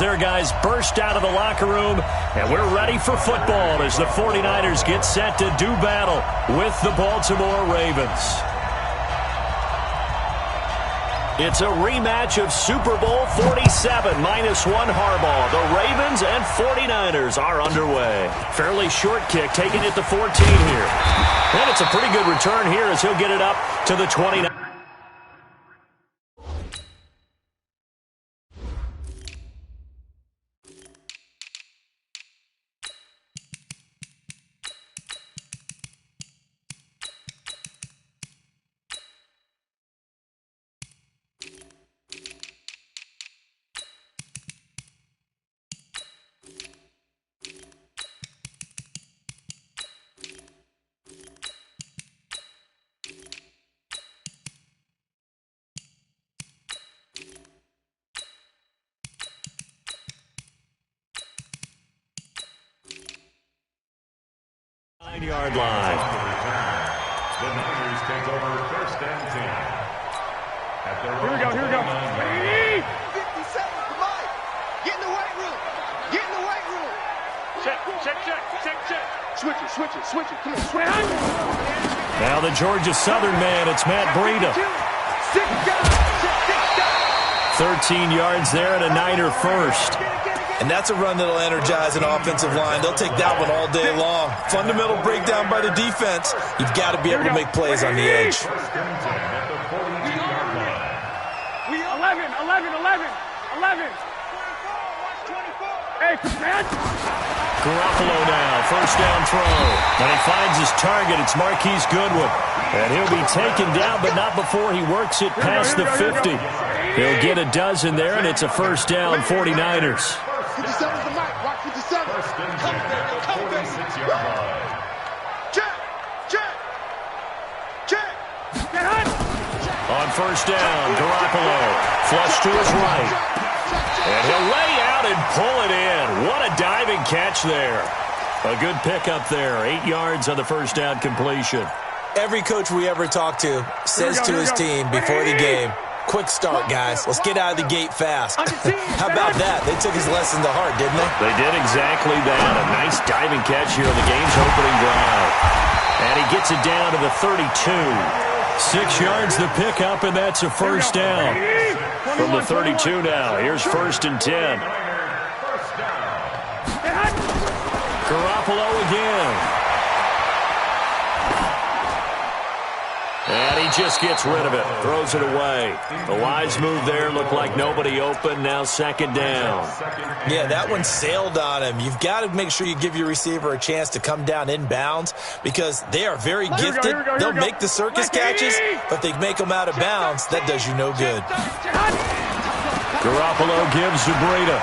their guys burst out of the locker room, and we're ready for football as the 49ers get set to do battle with the Baltimore Ravens. It's a rematch of Super Bowl 47, -1 Harbaugh. The Ravens and 49ers are underway. Fairly short kick, taking it to 14 here. And it's a pretty good return here as he'll get it up to the 29. Yard line. The Niners take over 1st and 10. Here we go. 50 seconds, come on. Get in the weight room. Check. Switch it. Come on, switch. Now the Georgia Southern man, it's Matt Breida. 13 yards there and a Niner first. And that's a run that'll energize an offensive line. They'll take that one all day long. Fundamental breakdown by the defense. You've got to be able to make plays on the edge. 11. Hey, man. Garoppolo now, first down throw. And he finds his target. It's Marquise Goodwin. And he'll be taken down, but not before he works it past the 50. He'll get a dozen there, and it's a first down, 49ers. 57's the mic. Watch 57. Come back. Check. On first down, Garoppolo. Flush to his right. And he'll lay out and pull it in. What a diving catch there. A good pickup there. 8 yards on the first down completion. Every coach we ever talk to says to his team before the game, quick start, guys. Let's get out of the gate fast. How about that? They took his lesson to heart, didn't they? They did exactly that. A nice diving catch here on the game's opening drive. And he gets it down to the 32. 6 yards the pickup, and that's a first down. From the 32 now, here's 1st and 10. Garoppolo again. And he just gets rid of it, throws it away. The wise move there, looked like nobody open, now 2nd down. Yeah, that one sailed on him. You've got to make sure you give your receiver a chance to come down inbounds because they are very gifted. They'll make the circus catches, but if they make them out of bounds, that does you no good. Garoppolo gives to Breida.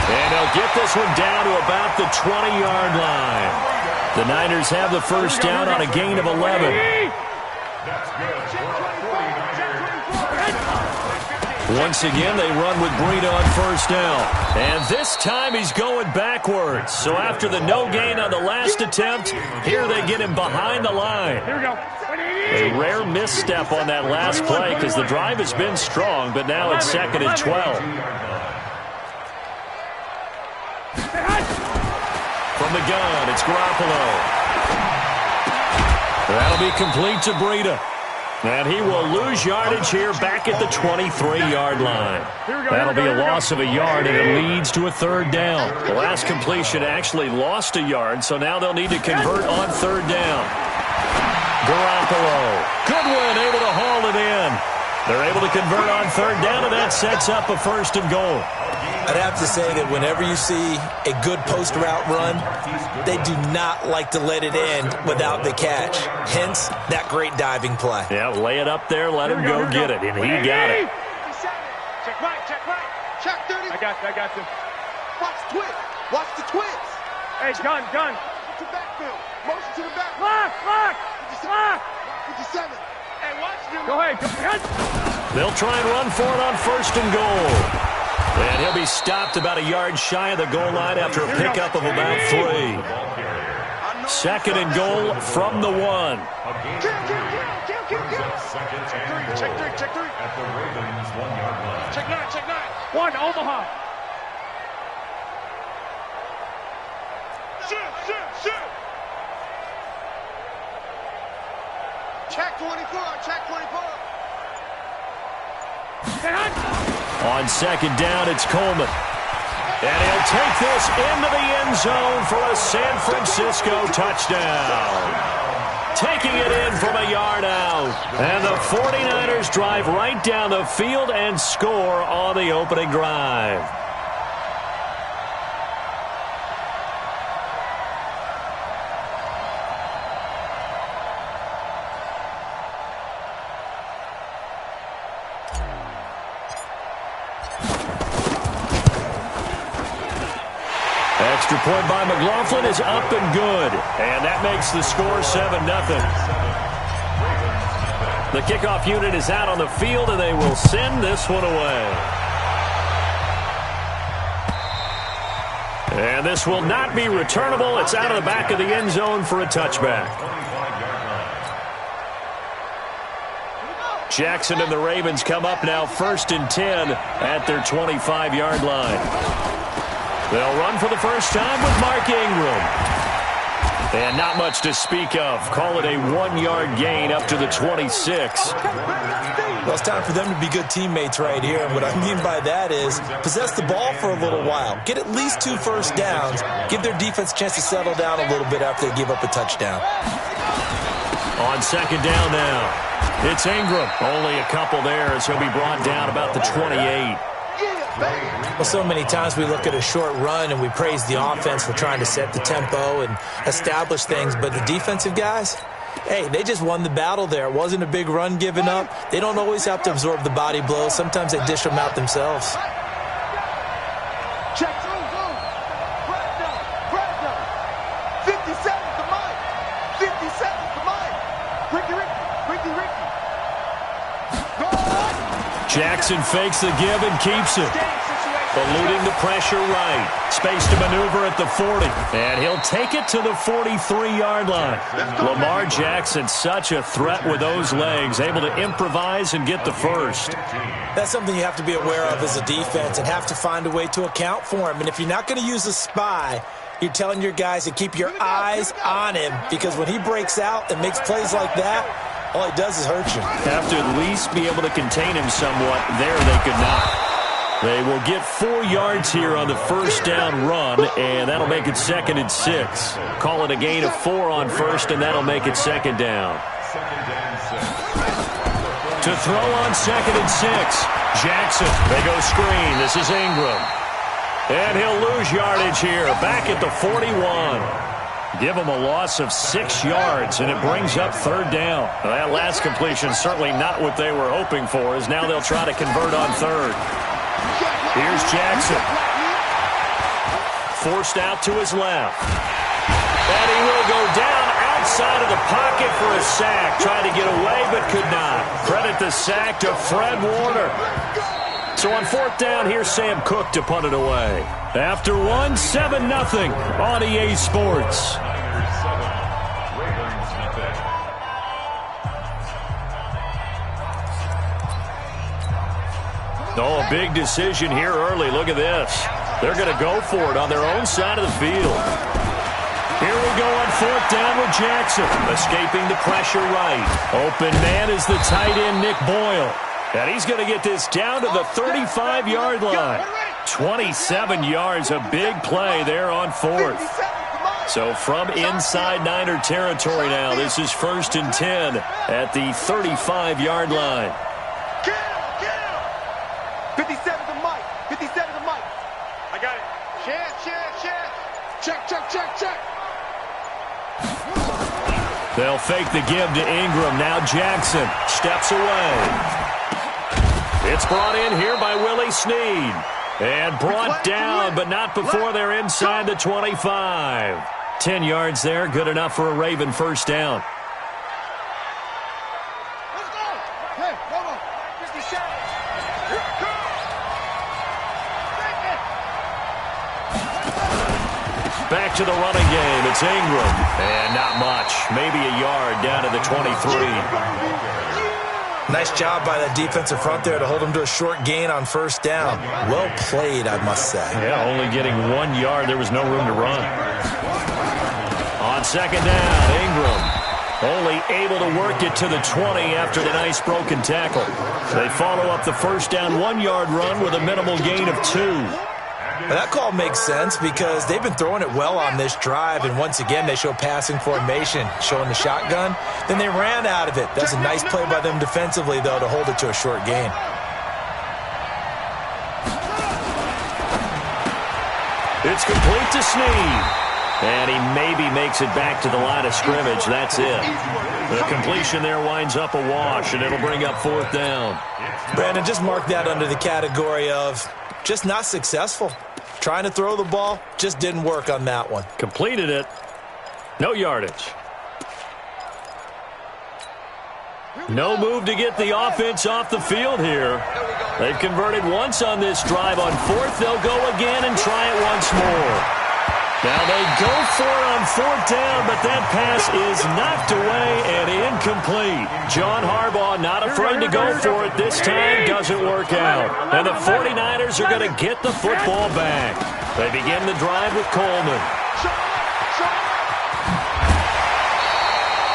And he'll get this one down to about the 20-yard line. The Niners have the first down on a gain of 11. Once again, they run with Breida on first down. And this time he's going backwards. So after the no gain on the last attempt, here they get him behind the line. A rare misstep on that last play because the drive has been strong, but now it's 2nd and 12. From the gun, it's Garoppolo. That'll be complete to Breida. And he will lose yardage here back at the 23-yard line. That'll be a loss of a yard, and it leads to a 3rd down. The last completion actually lost a yard, so now they'll need to convert on 3rd down. Garoppolo. Goodwin able to haul it in. They're able to convert on 3rd down, and that sets up a 1st and goal. I'd have to say that whenever you see a good post route run, they do not like to let it end without the catch. Hence, that great diving play. Yeah, lay it up there, let him go get it, and he got it. Check right. Check 30. I got them. Watch the twins. Hey, gun. To backfield. Motion to the back. Lock. 57. Hey, watch them. Go ahead. They'll try and run for it on 1st and goal. And he'll be stopped about a yard shy of the goal line after a pickup of about 3. I Second and goal from the 1. Check three. At the Ravens' 1-yard line. Check 9. 1, Omaha. Shoot. Check 24. On second down, it's Coleman. And he'll take this into the end zone for a San Francisco touchdown. Taking it in from a yard out. And the 49ers drive right down the field and score on the opening drive. Extra point by McLaughlin is up and good. And that makes the score 7-0. The kickoff unit is out on the field, and they will send this one away. And this will not be returnable. It's out of the back of the end zone for a touchback. Jackson and the Ravens come up now 1st and 10 at their 25-yard line. They'll run for the first time with Mark Ingram. And not much to speak of. Call it a 1-yard gain up to the 26. Well, it's time for them to be good teammates right here. And what I mean by that is possess the ball for a little while. Get at least 2 first downs. Give their defense a chance to settle down a little bit after they give up a touchdown. On second down now, it's Ingram. Only a couple there as he'll be brought down about the 28. Well, so many times we look at a short run and we praise the offense for trying to set the tempo and establish things, but the defensive guys, hey, they just won the battle there. It wasn't a big run given up. They don't always have to absorb the body blows. Sometimes they dish them out themselves. Check. 57 to Mike. 57 to Mike. Ricky. Jackson fakes the give and keeps it. Eluding the pressure right. Space to maneuver at the 40. And he'll take it to the 43-yard line. Lamar Jackson, such a threat with those legs, able to improvise and get the first. That's something you have to be aware of as a defense and have to find a way to account for him. And if you're not going to use a spy, you're telling your guys to keep your eyes on him, because when he breaks out and makes plays like that, all he does is hurt you. Have to at least be able to contain him somewhat. There they could not. They will get 4 yards here on the first down run, and that'll make it 2nd and 6. Call it a gain of 4 on first, and that'll make it 2nd down. To throw on 2nd and 6. Jackson, they go screen. This is Ingram. And he'll lose yardage here, back at the 41. Give them a loss of 6 yards, and it brings up 3rd down. Well, that last completion certainly not what they were hoping for, as now they'll try to convert on 3rd. Here's Jackson. Forced out to his left. And he will go down outside of the pocket for a sack. Tried to get away, but could not. Credit the sack to Fred Warner. So on 4th down, here's Sam Cook to punt it away. After 1, 7-0 on EA Sports. Oh, a big decision here early. Look at this. They're going to go for it on their own side of the field. Here we go on 4th down with Jackson. Escaping the pressure right. Open man is the tight end, Nick Boyle. And he's going to get this down to the 35-yard line. 27 yards, a big play there on 4th. So from inside Niner territory now, this is 1st and 10 at the 35-yard line. 57 to Mike. 57 to Mike. I got it. Check. They'll fake the give to Ingram. Now Jackson steps away. It's brought in here by Willie Snead. And brought down, but not before they're inside the 25. 10 yards there, good enough for a Raven first down. Let's go. Hey, come on. 57. Here it comes. Take it. back to the running game. It's Ingram. And not much. Maybe a yard down to the 23. Nice job by that defensive front there to hold him to a short gain on first down. Well played, I must say. Yeah, only getting 1 yard. There was no room to run. On second down, Ingram only able to work it to the 20 after the nice broken tackle. They follow up the first down 1-yard run with a minimal gain of 2. Well, that call makes sense because they've been throwing it well on this drive, and once again they show passing formation, showing the shotgun. Then they ran out of it. That's a nice play by them defensively, though, to hold it to a short gain. It's complete to Snead. And he maybe makes it back to the line of scrimmage. That's it. The completion there winds up a wash, and it'll bring up fourth down. Brandon, just mark that under the category of just not successful. Trying to throw the ball, just didn't work on that one. Completed it. No yardage. No move to get the offense off the field here. They've converted once on this drive. On fourth, they'll go again and try it once more. Now they go for it on fourth down, but that pass is knocked away and incomplete. John Harbaugh not afraid to go for it this time. Doesn't work out. And the 49ers are going to get the football back. They begin the drive with Coleman.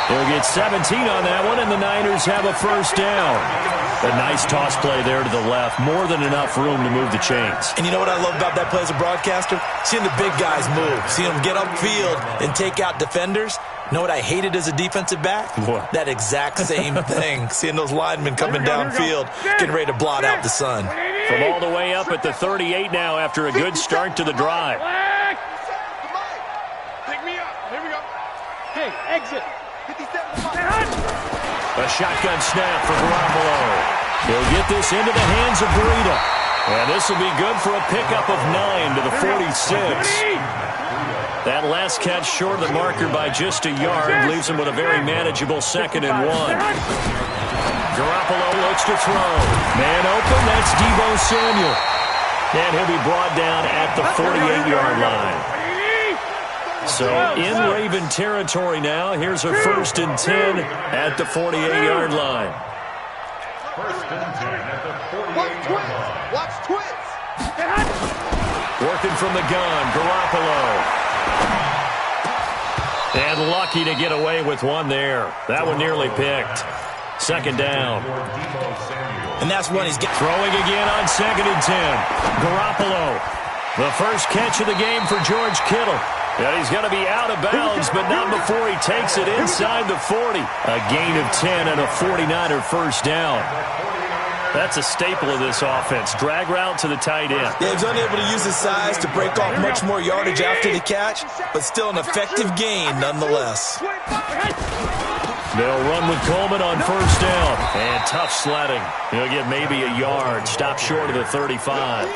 They'll get 17 on that one, and the Niners have a first down. A nice toss play there to the left. More than enough room to move the chains. And you know what I love about that play as a broadcaster? Seeing the big guys move. Seeing them get upfield and take out defenders. You know what I hated as a defensive back? What? That exact same thing. Seeing those linemen coming downfield, getting ready to blot out the sun. From all the way up at the 38 now after a good start to the drive. Pick me up. Here we go. Hey, exit. 57. A shotgun snap for Garoppolo. He'll get this into the hands of Breida. And this will be good for a pickup of 9 to the 46. That last catch short of the marker by just a yard leaves him with a very manageable 2nd and 1. Garoppolo looks to throw. Man open, that's Deebo Samuel. And he'll be brought down at the 48-yard line. So in Raven territory now. Here's a 1st and 10 at the 48-yard line. 1st and 10 at the 48-yard line. Watch twits. Working from the gun, Garoppolo. And lucky to get away with one there. That one nearly picked. 2nd down. And that's when he's throwing again on 2nd and 10. Garoppolo. The first catch of the game for George Kittle. And he's going to be out of bounds, but not before he takes it inside the 40. A gain of 10 and a 49er first down. That's a staple of this offense. Drag route to the tight end. Yeah, he's unable to use his size to break off much more yardage after the catch, but still an effective gain nonetheless. They'll run with Coleman on first down. And tough sledding. He'll get maybe a yard. Stop short of the 35.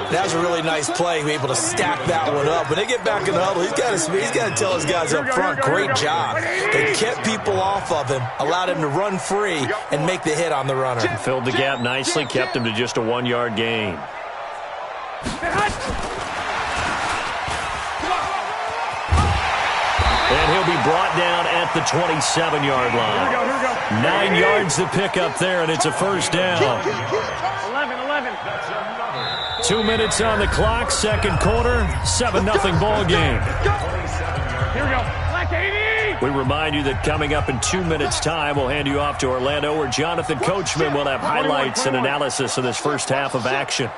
That was a really nice play, able to stack that one up. When they get back in the huddle, he's got to tell his guys up front, great job. They kept people off of him, allowed him to run free, and make the hit on the runner. Filled the gap nicely, kept him to just a 1-yard gain. And he'll be brought down at the 27-yard line. 9 yards to pick up there, and it's a first down. 11. 2 minutes on the clock, 2nd quarter, 7-0 ball game. Here we go. Black 80. We remind you that coming up in 2 minutes' time, we'll hand you off to Orlando, where Jonathan Coachman will have highlights and analysis of this first half of action.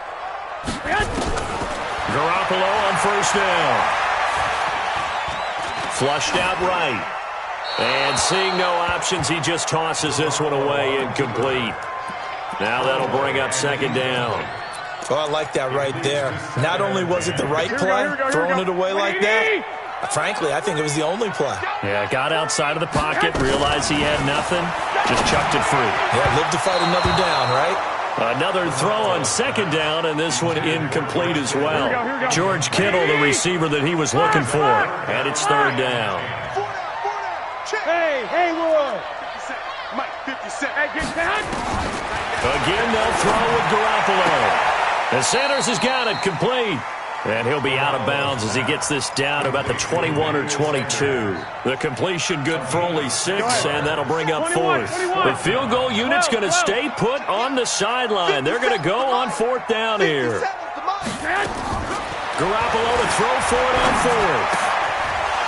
Garoppolo on first down. Flushed out right. And seeing no options, he just tosses this one away, incomplete. Now that'll bring up 2nd down. Oh, I like that right there. Not only was it the right play, throwing it away like that, frankly, I think it was the only play. Yeah, got outside of the pocket, realized he had nothing, just chucked it free. Yeah, live to fight another down, right? Another throw on 2nd down, and this one incomplete as well. George Kittle, the receiver that he was looking for, and it's 3rd down. Hey, Haywood. 50 Cent. Hey, get back. Again, they'll throw with Garoppolo. And Sanders has got it complete. And he'll be out of bounds as he gets this down to about the 21 or 22. The completion good for only 6, and that'll bring up 4th. The field goal unit's going to stay put on the sideline. They're going to go on 4th down here. Garoppolo to throw for it on 4th.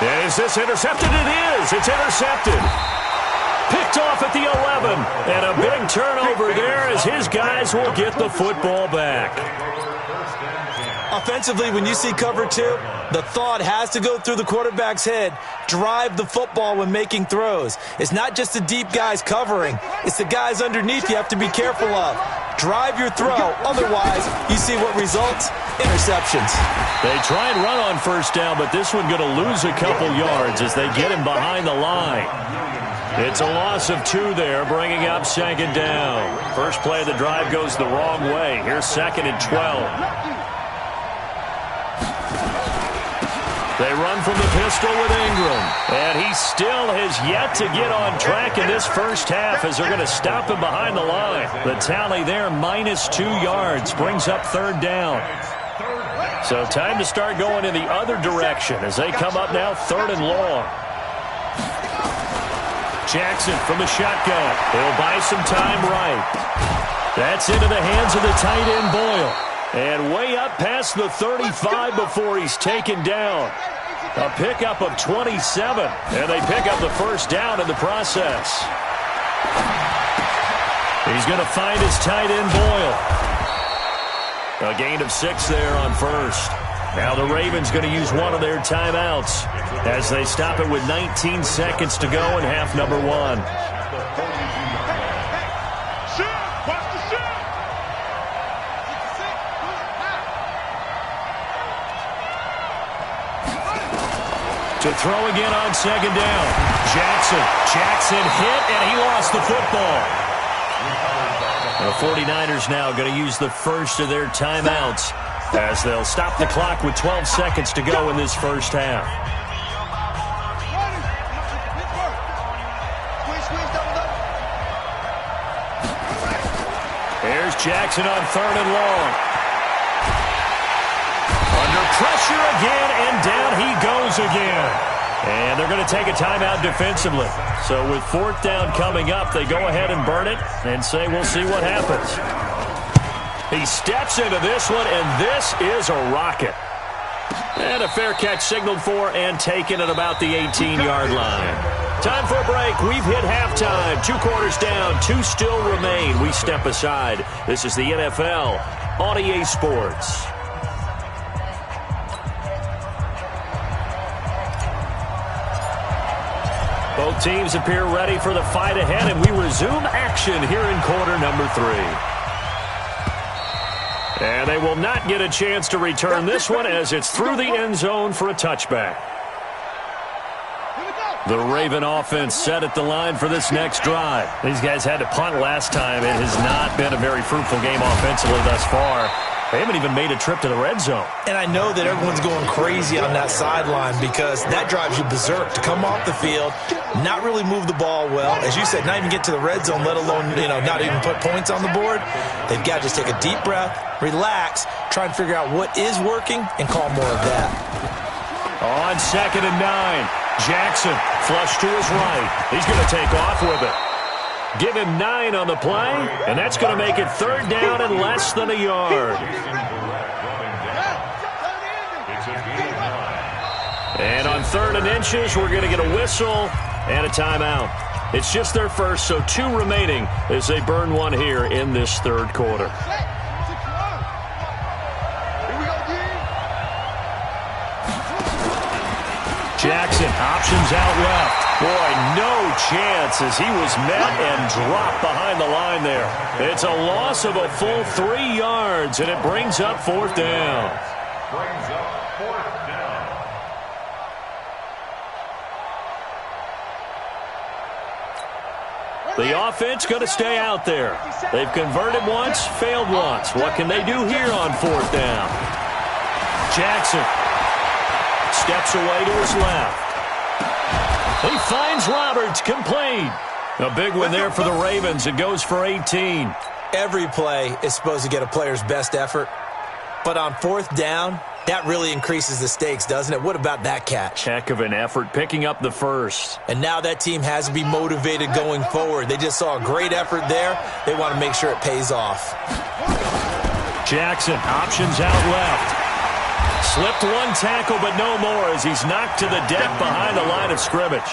And is this intercepted? It is. It's intercepted. Picked off at the 11. And a big turnover there as his guys will get the football back. Offensively, when you see cover 2, the thought has to go through the quarterback's head. Drive the football when making throws. It's not just the deep guys covering. It's the guys underneath you have to be careful of. Drive your throw. Otherwise, you see what results? Interceptions. They try and run on 1st down, but this one going to lose a couple yards as they get him behind the line. It's a loss of 2 there, bringing up 2nd down. First play of the drive goes the wrong way. Here's 2nd and 12. They run from the pistol with Ingram. And he still has yet to get on track in this first half as they're going to stop him behind the line. The tally there, minus 2 yards, brings up 3rd down. So time to start going in the other direction as they come up now 3rd and long. Jackson from the shotgun. He'll buy some time right. That's into the hands of the tight end, Boyle. And way up past the 35 before he's taken down. A pickup of 27. And they pick up the 1st down in the process. He's going to find his tight end, Boyle. A gain of 6 there on 1st. Now the Ravens going to use one of their timeouts as they stop it with 19 seconds to go in half number 1. To throw again on 2nd down. Jackson hit, and he lost the football. The 49ers now going to use the first of their timeouts as they'll stop the clock with 12 seconds to go in this first half. Here's Jackson on 3rd and long. Under pressure again, and down he goes again. And they're going to take a timeout defensively. So with 4th down coming up, they go ahead and burn it and say, we'll see what happens. He steps into this one, and this is a rocket. And a fair catch signaled for and taken at about the 18-yard line. Time for a break. We've hit halftime. 2 quarters down, 2 still remain. We step aside. This is the NFL on EA Sports. Both teams appear ready for the fight ahead, and we resume action here in quarter number 3. And they will not get a chance to return this one as it's through the end zone for a touchback. The Raven offense set at the line for this next drive. These guys had to punt last time. It has not been a very fruitful game offensively thus far. They haven't even made a trip to the red zone. And I know that everyone's going crazy on that sideline because that drives you berserk to come off the field, not really move the ball well. As you said, not even get to the red zone, let alone, not even put points on the board. They've got to just take a deep breath, relax, try and figure out what is working, and call more of that. On 2nd and 9, Jackson flush to his right. He's going to take off with it. Give him 9 on the play, and that's going to make it 3rd down and less than a yard. And on 3rd and inches, we're going to get a whistle and a timeout. It's just their first, so 2 remaining as they burn one here in this 3rd quarter. Jackson, options out left. Boy, no chance as he was met and dropped behind the line there. It's a loss of a full 3 yards, and it brings up 4th down. The offense going to stay out there. They've converted once, failed once. What can they do here on 4th down? Jackson steps away to his left. He finds Roberts, complete. A big one there for the Ravens. It goes for 18. Every play is supposed to get a player's best effort. But on 4th down, That really increases the stakes, doesn't it? What about that catch? Heck of an effort picking up the first. And now that team has to be motivated going forward. They just saw a great effort there. They want to make sure it pays off. Jackson, options out left. Slipped one tackle, but no more as he's knocked to the deck behind the line of scrimmage.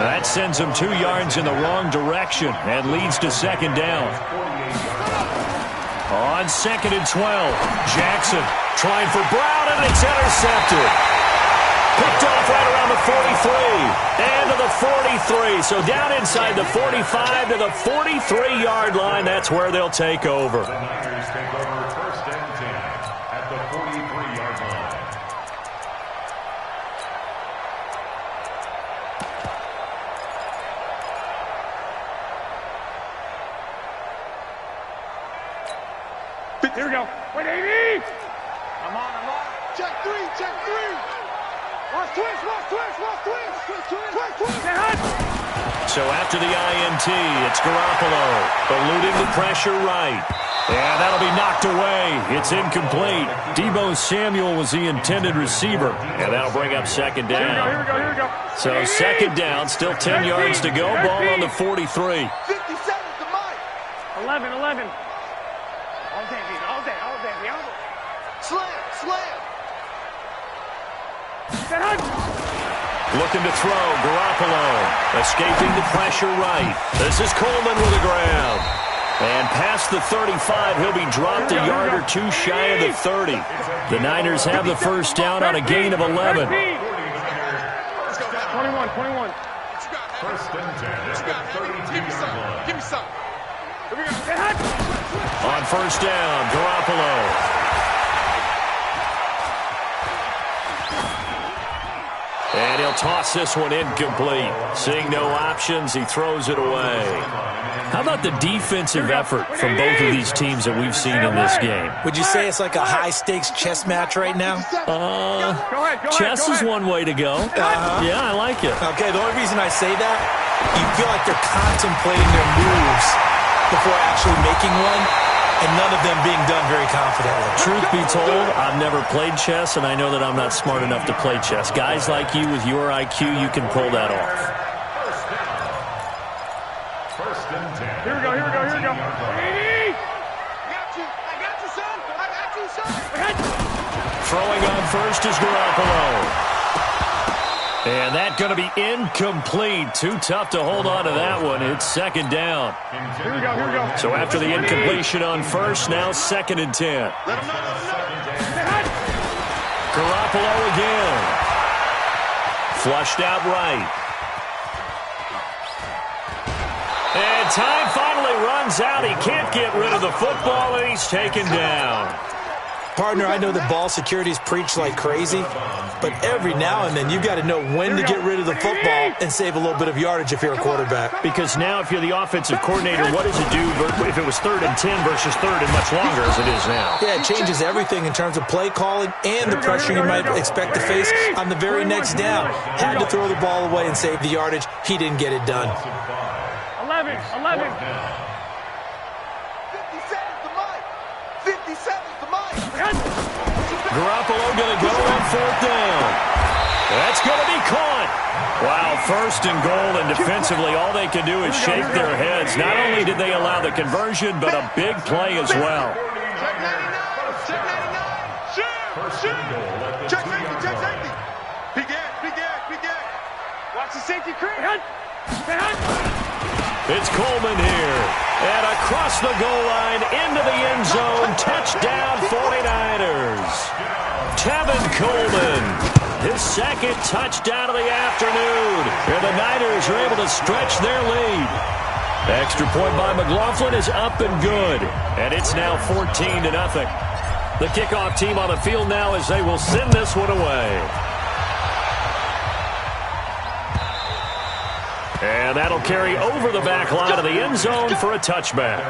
That sends him 2 yards in the wrong direction and leads to second down. On 2nd and 12, Jackson trying for Brown, and it's intercepted. Picked off right around the 43 and to the 43. So down inside the 45 to the 43-yard line. That's where they'll take over. The Niners take over 1st and 10 at the 43-yard line. Here we go. Wait, 80! I'm on. Check 3. Watch twist. So after the INT, it's Garoppolo eluding the pressure right. And that'll be knocked away. It's incomplete. Deebo Samuel was the intended receiver. And that'll bring up second down. Here we go. So second down, still 10 yards to go. Ball on the 43. 57 to Mike. 11. All day. Slam. Looking to throw, Garoppolo escaping the pressure right. This is Coleman with the ground. And past the 35, he'll be dropped a yard or two shy of the 30. The Niners have the first down on a gain of 11. 21. 1st and 10 at the 32-yard line. Give me some. On first down, Garoppolo. And he'll toss this one incomplete. Seeing no options, he throws it away. How about the defensive effort from both of these teams that we've seen in this game? Would you say it's like a high-stakes chess match right now? Go ahead. Chess is one way to go. Yeah, I like it. Okay, the only reason I say that, you feel like they're contemplating their moves before actually making one, and none of them being done very confidently. Truth be told, I've never played chess, and I know that I'm not smart enough to play chess. Guys like you with your IQ, you can pull that off. 1st and 10. Here we go. 80! I got you, son. Throwing on first is Garoppolo. And that's going to be incomplete. Too tough to hold on to that one. It's second down. Here we go. So after the incompletion on first, now 2nd and 10. Garoppolo again. Flushed out right. And time finally runs out. He can't get rid of the football, and he's taken down. Partner, I know that ball security is preached like crazy, but every now and then you've got to know when to get rid of the football and save a little bit of yardage if you're a quarterback. Because now if you're the offensive coordinator, what does it do if it was 3rd and 10 versus 3rd and much longer as it is now? Yeah, it changes everything in terms of play calling and the pressure you might expect to face on the very next down. Had to throw the ball away and save the yardage. He didn't get it done. 11. 57 to Mike. Garoppolo going to go on 4th down. That's going to be caught. Wow, 1st and goal, and defensively all they can do is shake their heads. Not only did they allow the conversion, but a big play as well. Check 90. Peek in. Watch the safety creep. It's Coleman here. And across the goal line, into the end zone. Touchdown, 49ers. Tevin Coleman, his 2nd touchdown of the afternoon. And the Niners are able to stretch their lead. The extra point by McLaughlin is up and good. And it's now 14-0. The kickoff team on the field now as they will send this one away. And that'll carry over the back line of the end zone for a touchback.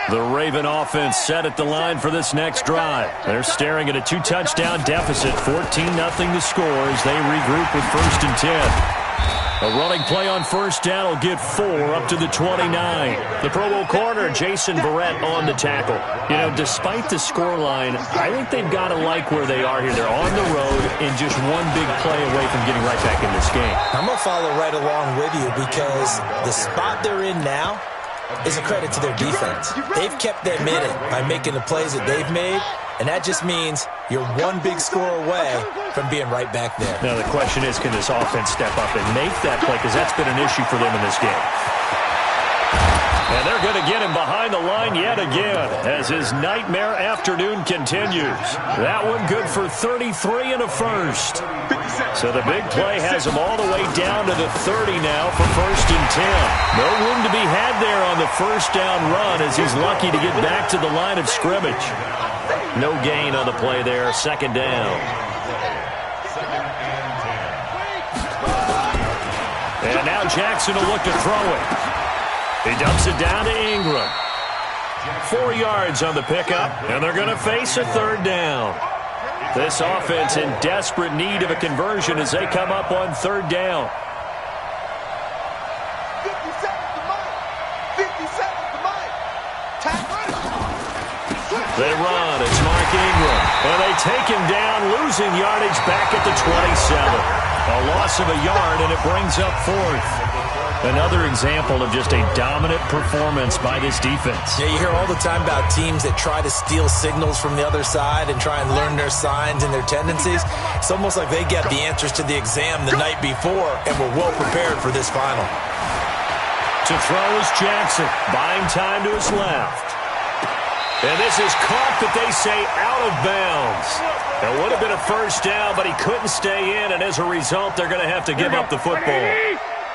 The Raven offense set at the line for this next drive. They're staring at a 2-touchdown deficit, 14-0 to score as they regroup with 1st and 10. A running play on first down will get 4 up to the 29. The Pro Bowl corner, Jason Verrett, on the tackle. You know, despite the scoreline, I think they've got to like where they are here. They're on the road and just one big play away from getting right back in this game. I'm going to follow right along with you because the spot they're in now is a credit to their defense. They've kept them in it by making the plays that they've made, and that just means you're one big score away from being right back there. Now the question is, can this offense step up and make that play? Because that's been an issue for them in this game. And they're going to get him behind the line yet again as his nightmare afternoon continues. That one good for 33 and a first. So the big play has him all the way down to the 30 now for 1st and 10. No room to be had there on the first down run as he's lucky to get back to the line of scrimmage. No gain on the play there, 2nd down. And now Jackson will look to throw it. He dumps it down to Ingram. 4 yards on the pickup, and they're going to face a 3rd down. This offense in desperate need of a conversion as they come up on 3rd down. 50 seconds to Mike. 50 seconds to Mike. They run. It's Mark Ingram. And they take him down, losing yardage back at the 27. A loss of a yard, and it brings up 4th. Another example of just a dominant performance by this defense. Yeah, you hear all the time about teams that try to steal signals from the other side and try and learn their signs and their tendencies. It's almost like they get the answers to the exam the night before and were well prepared for this final. To throw is Jackson, buying time to his left. And this is caught, but they say out of bounds. It would have been a 1st down, but he couldn't stay in, and as a result, they're going to have to give up the football.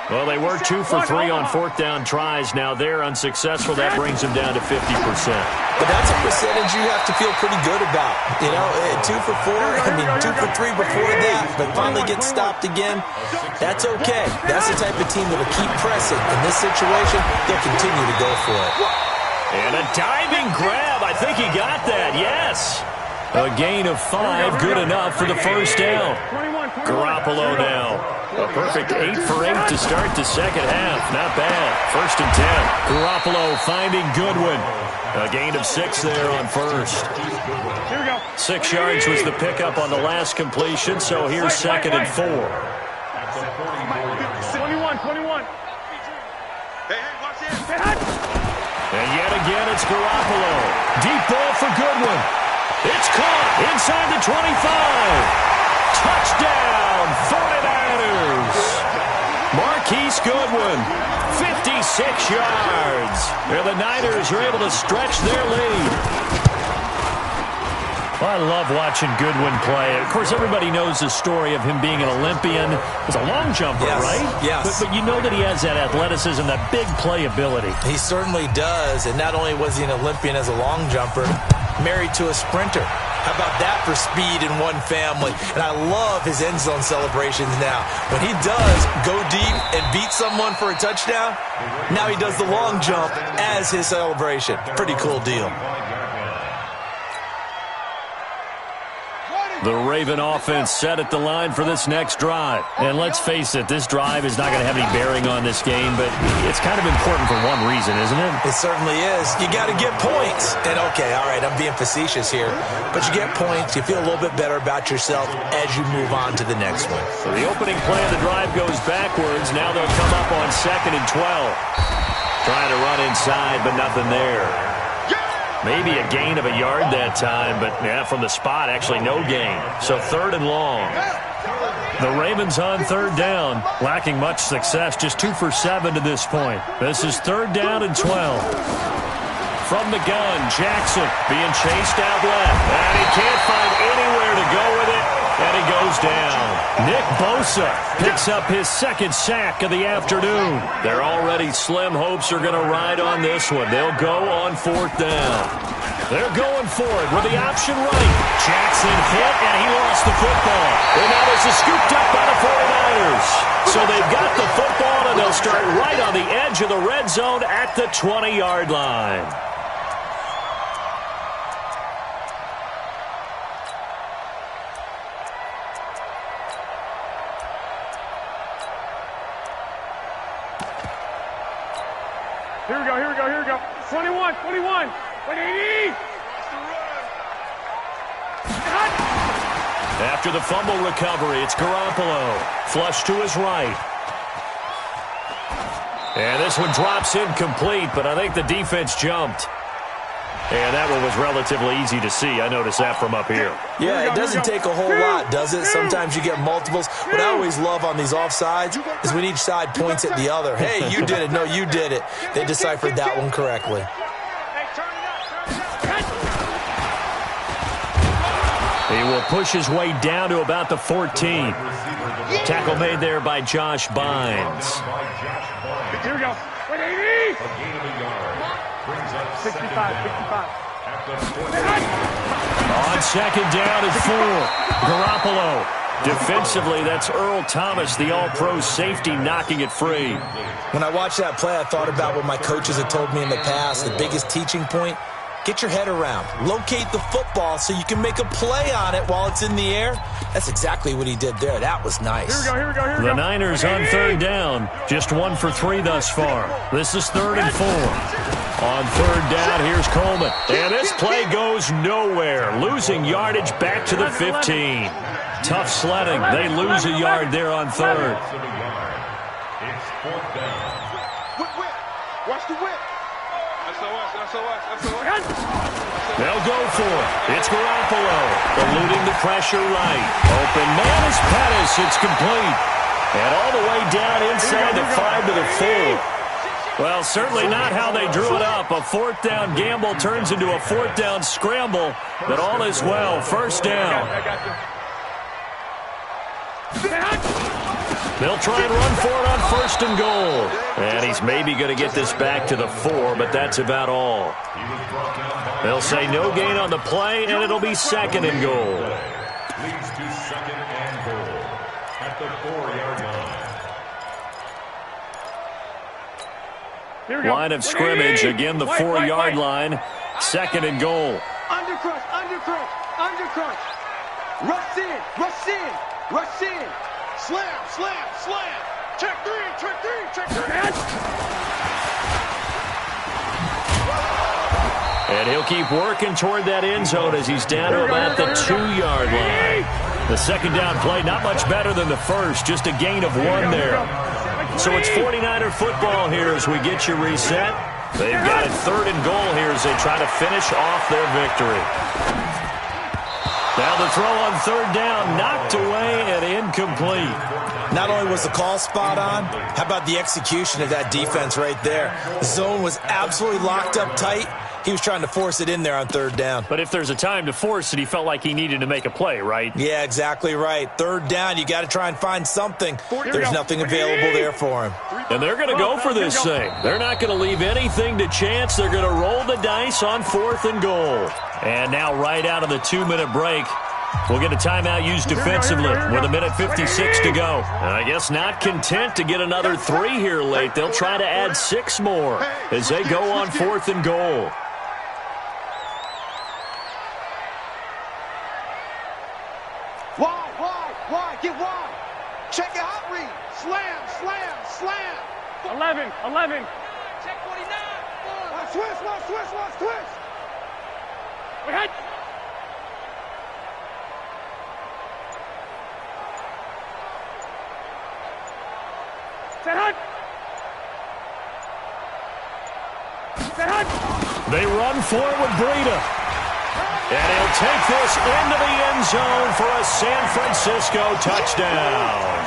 Well, they were 2 for 3 on 4th down tries. Now they're unsuccessful. That brings them down to 50%. But that's a percentage you have to feel pretty good about. You know, 2 for 4, 2 for 3 before that, but finally get stopped again. That's okay. That's the type of team that will keep pressing. In this situation, they'll continue to go for it. And a diving grab. I think he got that, yes. A gain of 5, good enough for the 1st down. Garoppolo now. A perfect 8 for 8 to start the 2nd half. Not bad. 1st and 10. Garoppolo finding Goodwin. A gain of 6 there on 1st. 6 yards was the pickup on the last completion, so here's 2nd and 4. 21. Hey, watch this. And yet again, it's Garoppolo. Deep ball for Goodwin. It's caught inside the 25. Touchdown, 49ers. Marquise Goodwin, 56 yards. And the Niners are able to stretch their lead. Well, I love watching Goodwin play. Of course, everybody knows the story of him being an Olympian. He's a long jumper, yes, right? Yes. But you know that he has that athleticism, that big playability. He certainly does. And not only was he an Olympian as a long jumper, married to a sprinter. How about that for speed in one family? And I love his end zone celebrations now. When he does go deep and beat someone for a touchdown, now he does the long jump as his celebration. Pretty cool deal. The Raven offense set at the line for this next drive. And let's face it, this drive is not going to have any bearing on this game, but it's kind of important for one reason, isn't it? It certainly is. You got to get points. And okay, all right, I'm being facetious here, but you get points, you feel a little bit better about yourself as you move on to the next one. So the opening play of the drive goes backwards. Now they'll come up on 2nd and 12. Trying to run inside, but nothing there. Maybe a gain of a yard that time, but yeah, from the spot, actually no gain. So 3rd and long. The Ravens on 3rd down, lacking much success, just 2 for 7 to this point. This is 3rd down and 12. From the gun, Jackson being chased out left, and he can't find anywhere to go with it, and he goes down. Nick Bosa picks up his 2nd sack of the afternoon. Their already slim hopes are going to ride on this one. They'll go on 4th down. They're going for it with the option right. Jackson hit, and he lost the football. And now this is scooped up by the 49ers. So they've got the football, and they'll start right on the edge of the red zone at the 20-yard line. Here we go, here we go, here we go. 21, 21. 180. After the fumble recovery, it's Garoppolo. Flush to his right. And this one drops incomplete, but I think the defense jumped. And that one was relatively easy to see. I noticed that from up here. Yeah, it doesn't take a whole lot, does it? Sometimes you get multiples. What I always love on these offsides is when each side points at the other. Hey, you did it. No, you did it. They deciphered that one correctly. He will push his way down to about the 14. Tackle made there by Josh Bynes. Here we go. 180. 65, 65. On second down and 4. Garoppolo. Defensively, that's Earl Thomas, the all-pro safety, knocking it free. When I watched that play, I thought about what my coaches had told me in the past. The biggest teaching point, get your head around. Locate the football so you can make a play on it while it's in the air. That's exactly what he did there. That was nice. Here we go, here we go, here we go. The Niners on third down. Just 1 for 3 thus far. This is 3rd and 4. On third down, here's Coleman. And this play goes nowhere. Losing yardage back to the 15. Tough sledding. They lose a yard there on third. It's 4th down. Whip. Watch the whip. They'll go for it. It's Garoppolo. Eluding the pressure right. Open man is Pettis. It's complete. And all the way down inside the 5 to the 4. Well, certainly not how they drew it up. A 4th down gamble turns into a 4th down scramble, but all is well. First down. They'll try and run for it on 1st and goal. And he's maybe going to get this back to the 4, but that's about all. They'll say no gain on the play, and it'll be 2nd and goal. Leads to 2nd and goal at the 4-yard line. Line of scrimmage, again the 4-yard line. 2nd and goal. Undercrunch, undercrunch, undercrunch. Rush in, rush in, rush in. Slam, slam, slam. Check 3, check 3, check 3. And he'll keep working toward that end zone as he's down to about the 2-yard line. The 2nd down play, not much better than the first, just a gain of 1 there. So it's 49er football here as we get you reset. They've got it 3rd and goal here as they try to finish off their victory. Now the throw on 3rd down, knocked away and incomplete. Not only was the call spot on, how about the execution of that defense right there? The zone was absolutely locked up tight. He was trying to force it in there on 3rd down. But if there's a time to force it, he felt like he needed to make a play, right? Yeah, exactly right. 3rd down, you got to try and find something. There's nothing available there for him. And they're going to go for this thing. They're not going to leave anything to chance. They're going to roll the dice on 4th and goal. And now right out of the 2-minute break, we'll get a timeout used defensively with 1:56 to go. And I guess not content to get another 3 here late. They'll try to add 6 more as they go on 4th and goal. Wide, get wide. Check it out, read. Slam, slam, slam. 11. Check 49. Watch twist. We had. Set hunt. They run for it with Breida. And he'll take this into the end zone for a San Francisco touchdown.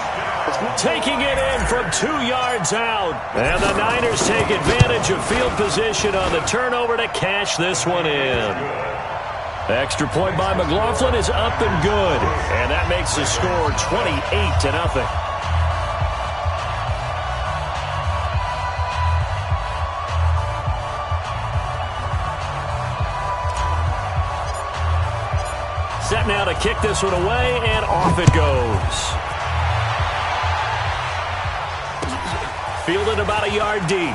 Taking it in from 2 yards out. And the Niners take advantage of field position on the turnover to cash this one in. Extra point by McLaughlin is up and good. And that makes the score 28-0. Set now to kick this one away, and off it goes. Fielded about a yard deep.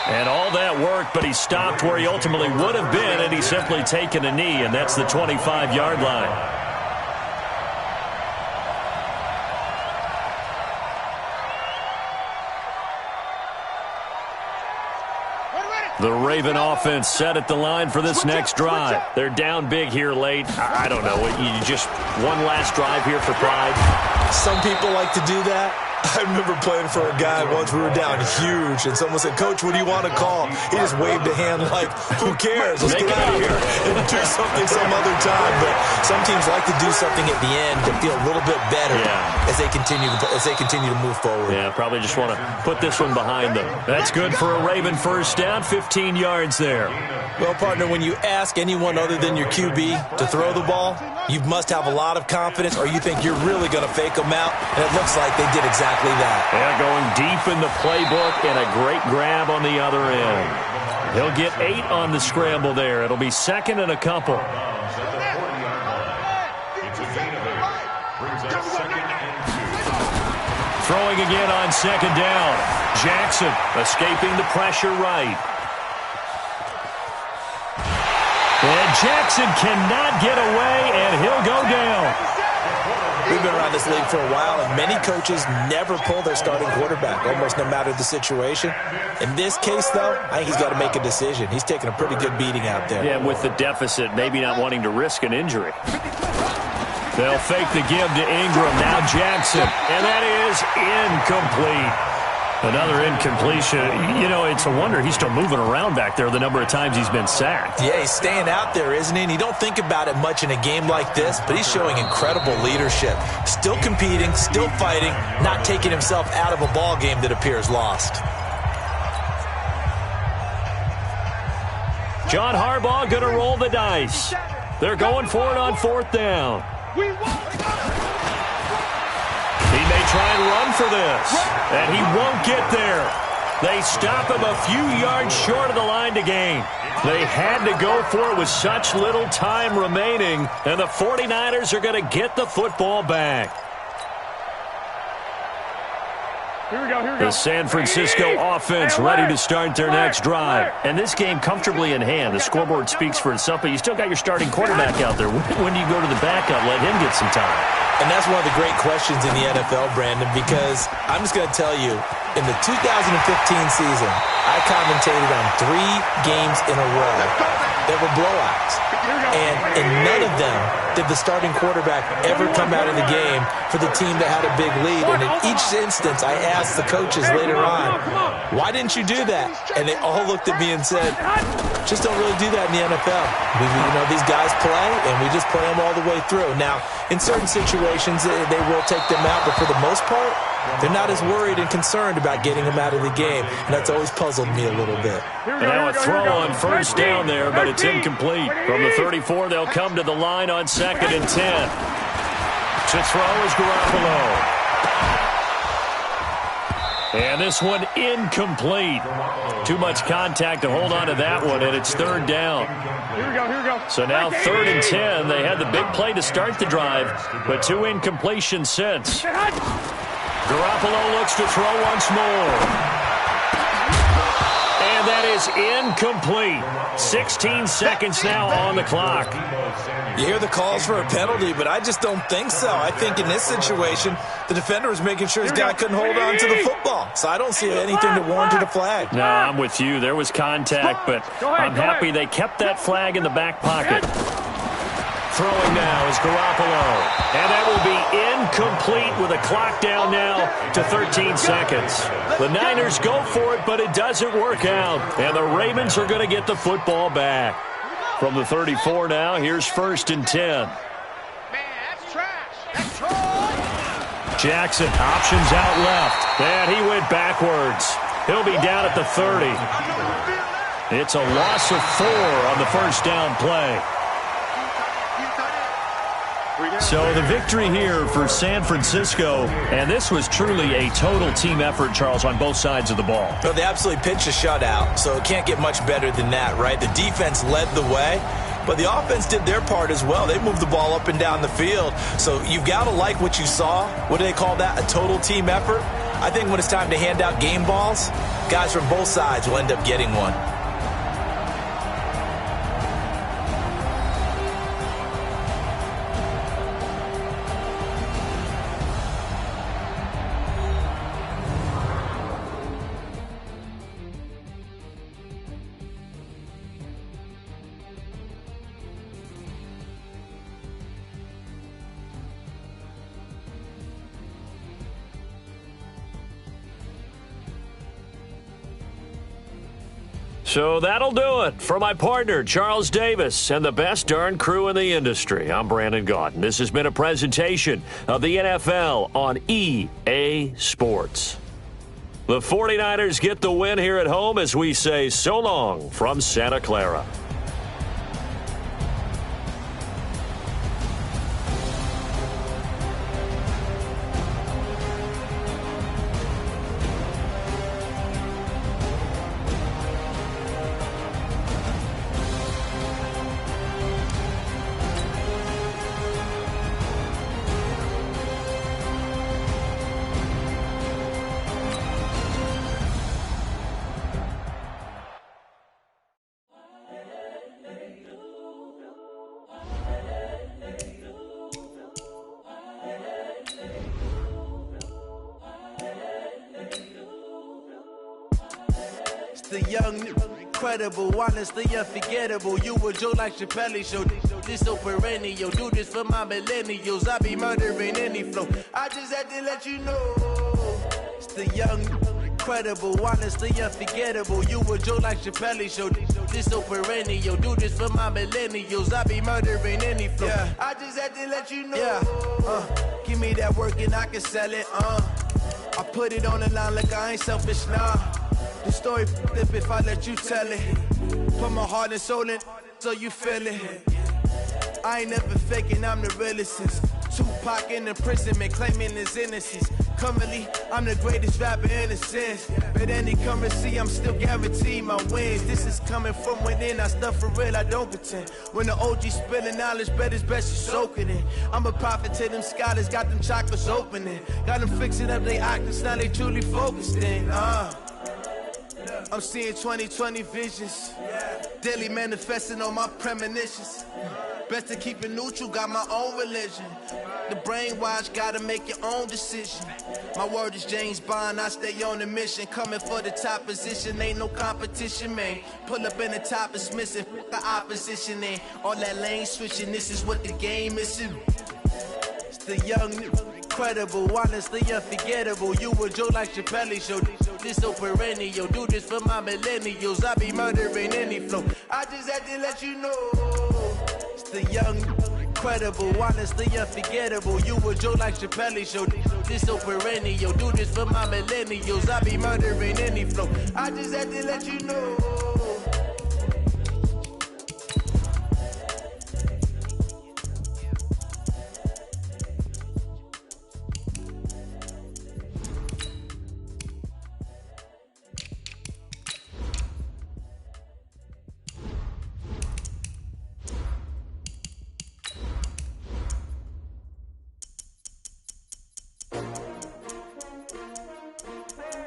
And all that work, but he stopped where he ultimately would have been, and he's simply taken a knee, and that's the 25-yard line. Raven offense set at the line for this next drive. They're down big here late. I don't know. You just one last drive here for pride? Some people like to do that. I remember playing for a guy once. We were down huge, and someone said, "Coach, what do you want to call?" He just waved a hand like, "Who cares? Let's get out of here and do something some other time." But some teams like to do something at the end to feel a little bit better as they continue to move forward. Yeah, probably just want to put this one behind them. That's good for a Raven first down, 15 yards there. Well, partner, when you ask anyone other than your QB to throw the ball, you must have a lot of confidence, or you think you're really going to fake them out, and it looks like they did exactly that. Yeah, going deep in the playbook and a great grab on the other end. He'll get 8 on the scramble there. It'll be second and a couple. Throwing again on second down. Jackson escaping the pressure right. And Jackson cannot get away, and he'll go down. We've been around this league for a while, and many coaches never pull their starting quarterback, almost no matter the situation. In this case, though, I think he's got to make a decision. He's taking a pretty good beating out there. Yeah, with the deficit, maybe not wanting to risk an injury. They'll fake the give to Ingram. Now Jackson, and that is incomplete. Another incompletion. You know, it's a wonder he's still moving around back there the number of times he's been sacked. Yeah, he's staying out there, isn't he? And you don't think about it much in a game like this, but he's showing incredible leadership. Still competing, still fighting, not taking himself out of a ball game that appears lost. John Harbaugh going to roll the dice. They're going for it on fourth down. He may try and run for this, and he won't get there. They stop him a few yards short of the line to gain. They had to go for it with such little time remaining, and the 49ers are going to get the football back. Here we go. The San Francisco offense ready to start their next drive. And this game comfortably in hand. The scoreboard speaks for itself, but you still got your starting quarterback out there. When do you go to the backup? Let him get some time. And that's one of the great questions in the NFL, Brandon, because I'm just going to tell you, in the 2015 season, I commentated on 3 games in a row that were blowouts. And in none of them did the starting quarterback ever come out of the game for the team that had a big lead. And in each instance, I asked the coaches later on, why didn't you do that? And they all looked at me and said, just don't really do that in the NFL. These guys play, and we just play them all the way through. Now, in certain situations, they will take them out, but for the most part, they're not as worried and concerned about getting them out of the game, and that's always puzzled me a little bit. And now a throw on first down there, but it's incomplete. From the 34, they'll come to the line on second and 10. To throw is Garoppolo. And this one incomplete. Too much contact to hold on to that one, and it's third down. Here we go. So now third and 10. They had the big play to start the drive, but 2 incompletions since. Garoppolo looks to throw once more. And that is incomplete. 16 seconds now on the clock. You hear the calls for a penalty, but I just don't think so. I think in this situation, the defender was making sure his guy couldn't hold on to the football. So I don't see anything that warranted a flag. No, I'm with you. There was contact, but I'm happy they kept that flag in the back pocket. Throwing now is Garoppolo. And that will be incomplete with a clock down now to 13 seconds. The Niners go for it, but it doesn't work out. And the Ravens are going to get the football back. From the 34 now, here's first and 10. Man, that's trash. That's trash. Jackson options out left. And he went backwards. He'll be down at the 30. It's a loss of 4 on the first down play. So the victory here for San Francisco, and this was truly a total team effort, Charles, on both sides of the ball. Well, they absolutely pitched a shutout, so it can't get much better than that, right? The defense led the way, but the offense did their part as well. They moved the ball up and down the field, so you've got to like what you saw. What do they call that? A total team effort? I think when it's time to hand out game balls, guys from both sides will end up getting one. So that'll do it for my partner, Charles Davis, and the best darn crew in the industry. I'm Brandon Gaudin. This has been a presentation of the NFL on EA Sports. The 49ers get the win here at home as we say so long from Santa Clara. The young, incredible, honestly unforgettable. You a Joe like Chappelle show. This so perennial. Do this for my millennials. I be murdering any flow. I just had to let you know. It's the young, incredible, honestly unforgettable. You a Joe like Chappelle show. This so perennial. Do this for my millennials. I be murdering any flow. Yeah. I just had to let you know. Yeah. Give me that work and I can sell it. I put it on the line like I ain't selfish, nah. The story flip if I let you tell it. Put my heart and soul in so you feel it. I ain't never faking, I'm the realest since Tupac in imprisonment, claiming his innocence. Currently, I'm the greatest rapper in a sense. But any currency, I'm still guaranteed my wins. This is coming from within, I stuff for real, I don't pretend. When the OG spilling knowledge, bet it's best you soak it in. I'm a prophet to them scholars, got them chakras opening. Got them fixing up they octaves, now they truly focused in. I'm seeing 2020 visions, daily manifesting on my premonitions. Best to keep it neutral, got my own religion. The brainwash, gotta make your own decision. My word is James Bond, I stay on the mission. Coming for the top position, ain't no competition, man. Pull up in the top, it's missing, the opposition ain't. All that lane switching, this is what the game is. It's the young, incredible, honestly unforgettable. You a Joe like Chappelle show. This so perennial. Do this for my millennials. I be murdering any flow. I just had to let you know. It's the young, incredible, honestly unforgettable. You a Joe like Chappelle show. This so perennial. Do this for my millennials. I be murdering any flow. I just had to let you know.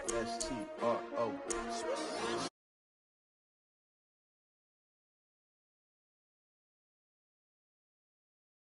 That's cheap.